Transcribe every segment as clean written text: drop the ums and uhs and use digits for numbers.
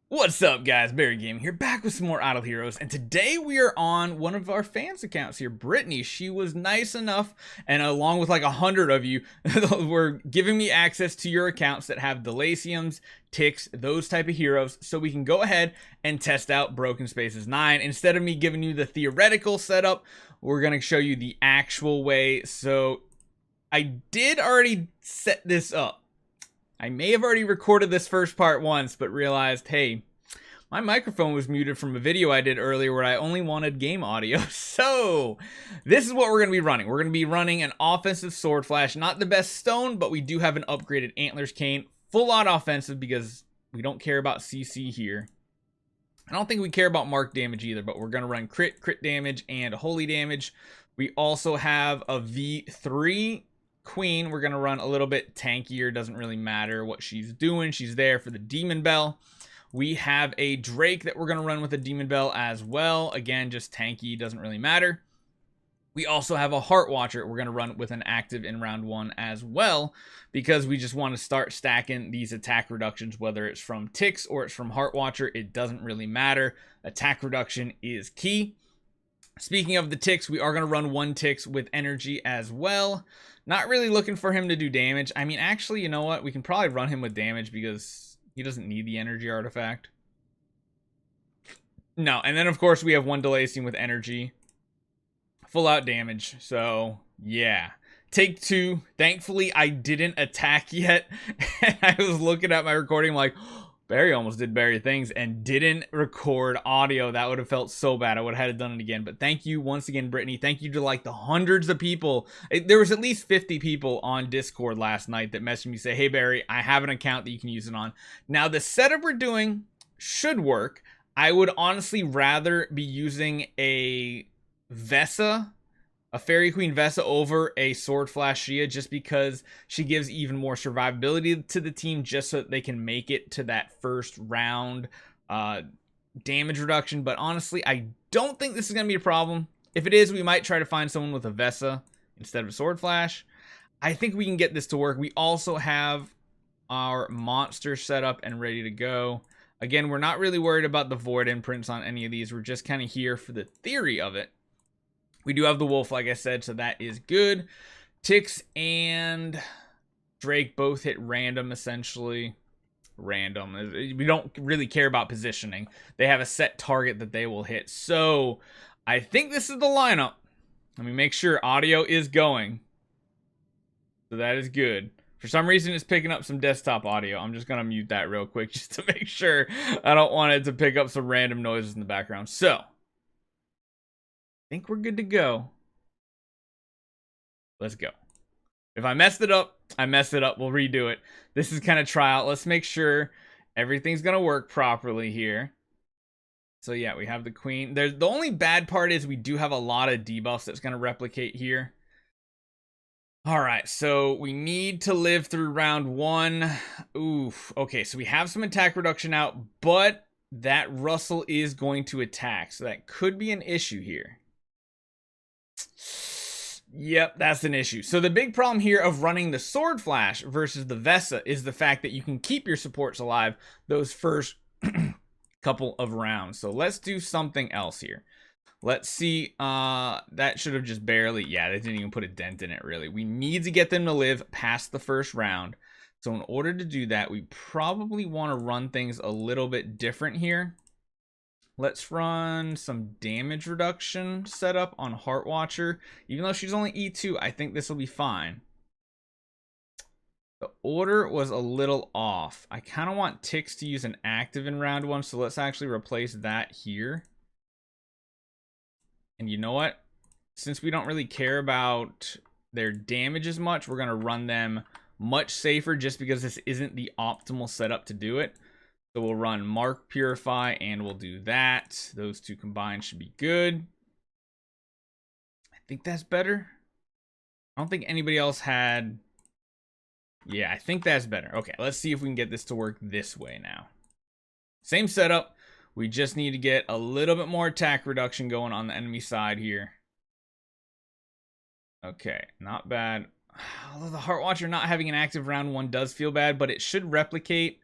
What's up, guys? Barry Gaming here, back with some more Idle Heroes, and today we are on one of our fans' accounts here, Brittany. She was nice enough, and along with like 100 of you, were giving me access to your accounts that have Delaciums, Tix, those type of heroes, so we can go ahead and test out Broken Spaces 9. Instead of me giving you the theoretical setup, we're going to show you the actual way. So I did already set this up. I may have already recorded this first part once, but realized, hey, my microphone was muted from a video I did earlier where I only wanted game audio. So this is what we're going to be running. We're going to be running an offensive Sword Flash. Not the best stone, but we do have an upgraded Antlers Cane. Full on offensive because we don't care about CC here. I don't think we care about mark damage either, but we're going to run crit damage, and holy damage. We also have a V3 Queen. We're going to run a little bit tankier. Doesn't really matter what she's doing. She's there for the Demon Bell. We have a Drake that we're going to run with a Demon Bell as well. Again, just tanky. Doesn't really matter. We also have a Heart Watcher we're going to run with an active in round 1 as well, because we just want to start stacking these attack reductions, whether it's from Tix or it's from Heart Watcher. It doesn't really matter. Attack reduction is key. Speaking of the Tix, we are going to run one Tix with energy as well. Not really looking for him to do damage. I mean, actually, you know what? We can probably run him with damage because he doesn't need the energy artifact. No, and then of course we have one Delacium with energy. Full out damage. So, yeah. Take 2. Thankfully, I didn't attack yet. And I was looking at my recording like, Barry almost did Barry things and didn't record audio. That would have felt so bad. I would have had to done it again. But thank you once again, Brittany. Thank you to like the hundreds of people. There was at least 50 people on Discord last night that messaged me say, hey, Barry, I have an account that you can use it on. Now, the setup we're doing should work. I would honestly rather be using a Vesa, a Fairy Queen Vesa over a Sword Flash Shia, just because she gives even more survivability to the team, just so that they can make it to that first round damage reduction. But honestly, I don't think this is going to be a problem. If it is, we might try to find someone with a Vesa instead of a Sword Flash. I think we can get this to work. We also have our monster set up and ready to go. Again, we're not really worried about the Void imprints on any of these. We're just kind of here for the theory of it. We do have the Wolf, like I said, so that is good. Tix and Drake both hit random, essentially. Random. We don't really care about positioning. They have a set target that they will hit. So, I think this is the lineup. Let me make sure audio is going. So that is good. For some reason, it's picking up some desktop audio. I'm just going to mute that real quick just to make sure. I don't want it to pick up some random noises in the background. So, I think we're good to go. Let's go. If I messed it up, I messed it up. We'll redo it. This is kind of trial. Let's make sure everything's going to work properly here. So yeah, we have the Queen. The only bad part is we do have a lot of debuffs that's going to replicate here. All right, so we need to live through round 1. Oof. Okay, so we have some attack reduction out, but that Russell is going to attack. So that could be an issue here. Yep, that's an issue. So the big problem here of running the Sword Flash versus the Vesa is the fact that you can keep your supports alive those first couple of rounds. So let's do something else here. Let's see. That should have just barely, yeah, they didn't even put a dent in it, really. We need to get them to live past the first round. So in order to do that, we probably want to run things a little bit different here. Let's run some damage reduction setup on Heart Watcher. Even though she's only E2, I think this will be fine. The order was a little off. I kind of want Tix to use an active in round 1, so let's actually replace that here. And you know what? Since we don't really care about their damage as much, we're going to run them much safer just because this isn't the optimal setup to do it. So we'll run Mark Purify and we'll do that. Those two combined should be good. I think that's better. I don't think anybody else had... Yeah, I think that's better. Okay, let's see if we can get this to work this way now. Same setup. We just need to get a little bit more attack reduction going on the enemy side here. Okay, not bad. Although the Heart Watcher not having an active round 1 does feel bad, but it should replicate.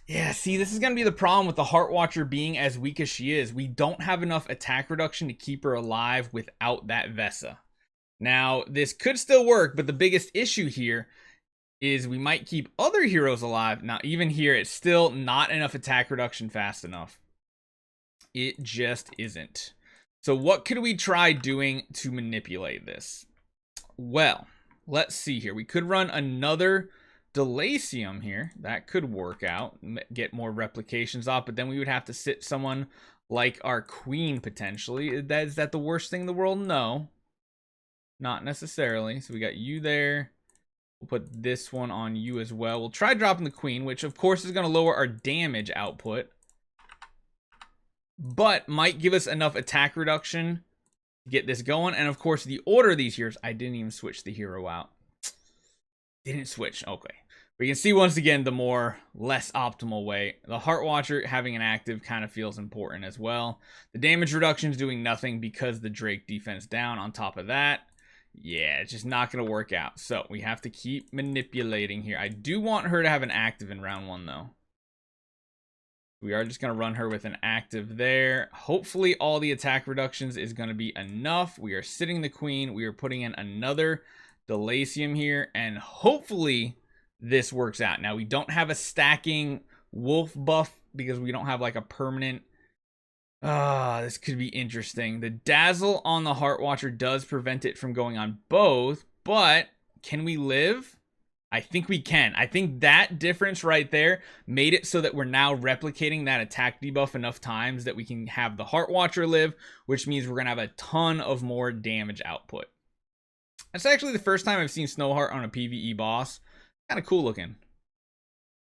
Yeah, see, this is going to be the problem with the Heart Watcher being as weak as she is. We don't have enough attack reduction to keep her alive without that Vesa. Now, this could still work, but the biggest issue here is we might keep other heroes alive. Now, even here, it's still not enough attack reduction fast enough. It just isn't. So what could we try doing to manipulate this? Well, let's see here. We could run another Delacium here. That could work out. Get more replications off, but then we would have to sit someone like our Queen, potentially. Is that the worst thing in the world? No. Not necessarily. So we got you there. We'll put this one on you as well. We'll try dropping the Queen, which of course is going to lower our damage output, but might give us enough attack reduction to get this going. And of course, the order of these heroes, I didn't even switch the hero out. Didn't switch. Okay. We can see once again the less optimal way. The Heart Watcher having an active kind of feels important as well. The damage reduction is doing nothing because the Drake defense down. On top of that, yeah, it's just not going to work out. So we have to keep manipulating here. I do want her to have an active in round 1, though. We are just going to run her with an active there. Hopefully all the attack reductions is going to be enough. We are sitting the Queen. We are putting in another Delacium here. And hopefully this works out. Now, we don't have a stacking wolf buff because we don't have like a permanent... this could be interesting. The dazzle on the Heart Watcher does prevent it from going on both, but can we live? I think we can. I think that difference right there made it so that we're now replicating that attack debuff enough times that we can have the Heart Watcher live, which means we're going to have a ton of more damage output. That's actually the first time I've seen Snowheart on a PvE boss. Kind of cool looking.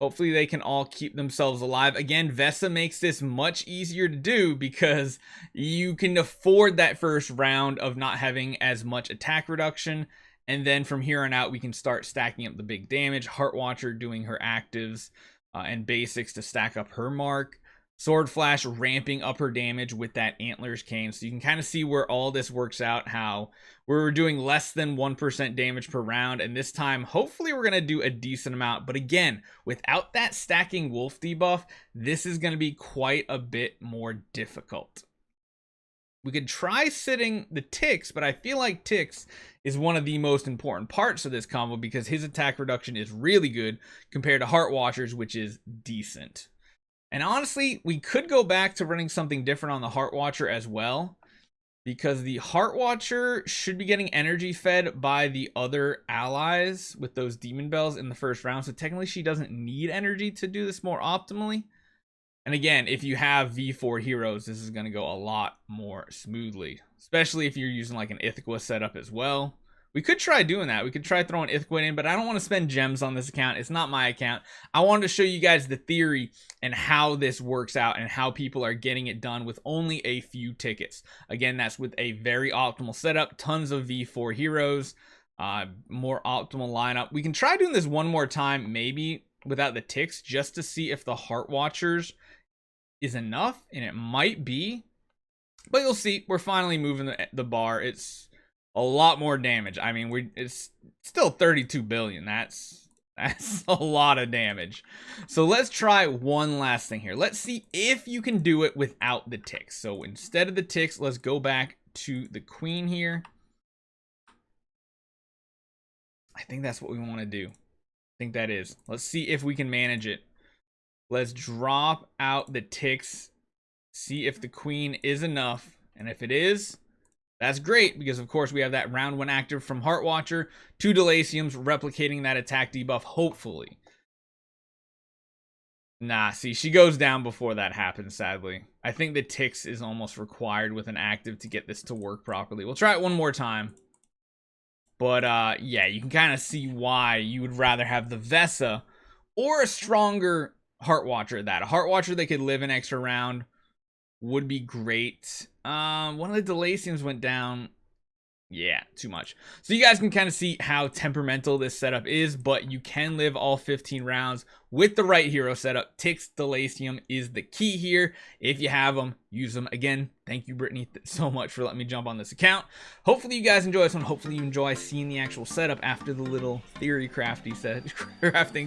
Hopefully they can all keep themselves alive. Again, Vesa makes this much easier to do because you can afford that first round of not having as much attack reduction. And then from here on out, we can start stacking up the big damage. Heart Watcher doing her actives and basics to stack up her mark. Sword Flash ramping up her damage with that Antlers Cane. So you can kind of see where all this works out, how we're doing less than 1% damage per round. And this time, hopefully we're going to do a decent amount. But again, without that stacking wolf debuff, this is going to be quite a bit more difficult. We could try sitting the Tix, but I feel like Tix is one of the most important parts of this combo because his attack reduction is really good compared to Heart Watchers, which is decent. And honestly, we could go back to running something different on the Heart Watcher as well, because the Heart Watcher should be getting energy fed by the other allies with those demon bells in the first round. So technically she doesn't need energy to do this more optimally. And again, if you have V4 heroes, this is going to go a lot more smoothly, especially if you're using like an Ithaqua setup as well. We could try doing that. We could try throwing Ithaqua in, but I don't want to spend gems on this account. It's not my account. I wanted to show you guys the theory and how this works out and how people are getting it done with only a few tickets. Again, that's with a very optimal setup, tons of V4 heroes, more optimal lineup. We can try doing this one more time, maybe without the Tix, just to see if the Heart Watchers is enough, and it might be. But you'll see, we're finally moving the bar. It's a lot more damage. I mean, it's still 32 billion. That's a lot of damage. So let's try one last thing here. Let's see if you can do it without the Tix. So instead of the Tix, let's go back to the Queen here. I think that's what we want to do. I think that is. Let's see if we can manage it. Let's drop out the Tix. See if the Queen is enough. And if it is, that's great, because of course we have that round 1 active from Heart Watcher, 2 Delaciums replicating that attack debuff, hopefully. Nah, see, she goes down before that happens, sadly. I think the Tix is almost required with an active to get this to work properly. We'll try it one more time. But yeah, you can kind of see why you would rather have the Vesa or a stronger Heart Watcher at that. A Heart Watcher that could live an extra round would be great. One of the Delaciums went down. Yeah, too much. So you guys can kind of see how temperamental this setup is, but you can live all 15 rounds with the right hero setup. Tix, Delacium is the key here. If you have them, use them. Again, thank you, Brittany, so much for letting me jump on this account. Hopefully you guys enjoy this one. Hopefully you enjoy seeing the actual setup after the little theory crafting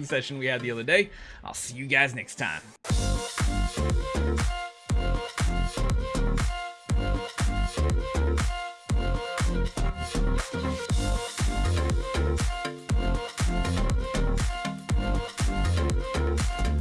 session we had the other day. I'll see you guys next time.